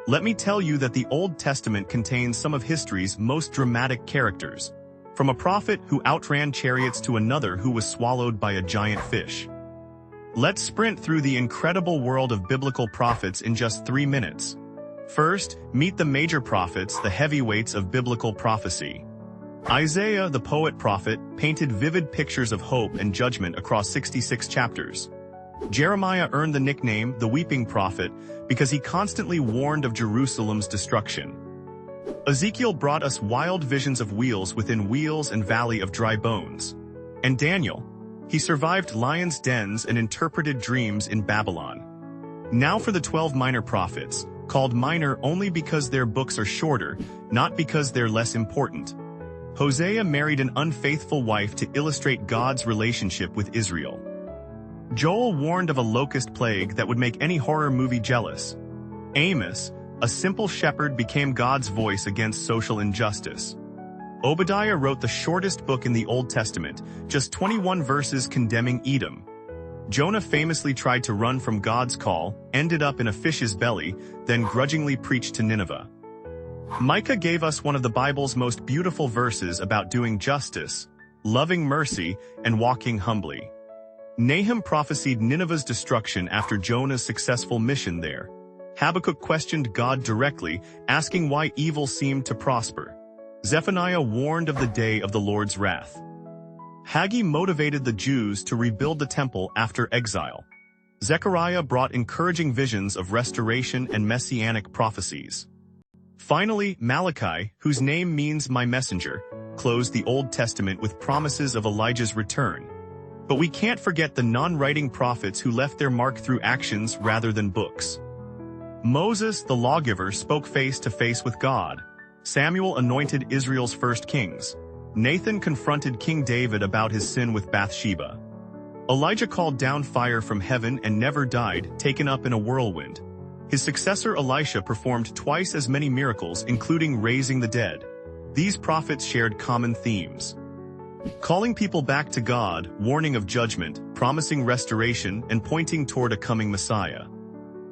Let me tell you that the Old Testament contains some of history's most dramatic characters, from a prophet who outran chariots to another who was swallowed by a giant fish. Let's sprint through the incredible world of biblical prophets in just 3 minutes. First, meet the major prophets, the heavyweights of biblical prophecy. Isaiah, the poet-prophet, painted vivid pictures of hope and judgment across 66 chapters. Jeremiah earned the nickname the Weeping Prophet because he constantly warned of Jerusalem's destruction. Ezekiel brought us wild visions of wheels within wheels and valley of dry bones. And Daniel, he survived lions' dens and interpreted dreams in Babylon. Now for the 12 minor prophets, called minor only because their books are shorter, not because they're less important. Hosea married an unfaithful wife to illustrate God's relationship with Israel. Joel warned of a locust plague that would make any horror movie jealous. Amos, a simple shepherd, became God's voice against social injustice. Obadiah wrote the shortest book in the Old Testament, just 21 verses condemning Edom. Jonah famously tried to run from God's call, ended up in a fish's belly, then grudgingly preached to Nineveh. Micah gave us one of the Bible's most beautiful verses about doing justice, loving mercy, and walking humbly. Nahum prophesied Nineveh's destruction after Jonah's successful mission there. Habakkuk questioned God directly, asking why evil seemed to prosper. Zephaniah warned of the day of the Lord's wrath. Haggai motivated the Jews to rebuild the temple after exile. Zechariah brought encouraging visions of restoration and messianic prophecies. Finally, Malachi, whose name means my messenger, closed the Old Testament with promises of Elijah's return. But we can't forget the non-writing prophets who left their mark through actions rather than books. Moses, the lawgiver, spoke face to face with God. Samuel anointed Israel's first kings. Nathan confronted King David about his sin with Bathsheba. Elijah called down fire from heaven and never died, taken up in a whirlwind. His successor Elisha performed twice as many miracles, including raising the dead. These prophets shared common themes: calling people back to God, warning of judgment, promising restoration, and pointing toward a coming Messiah.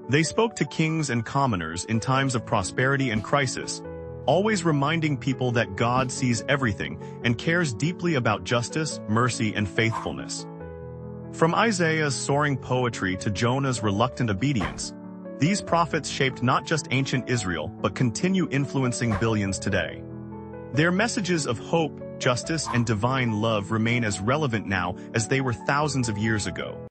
They spoke to kings and commoners in times of prosperity and crisis, always reminding people that God sees everything and cares deeply about justice, mercy, and faithfulness. From Isaiah's soaring poetry to Jonah's reluctant obedience, these prophets shaped not just ancient Israel but continue influencing billions today. Their messages of hope, justice, and divine love remain as relevant now as they were thousands of years ago.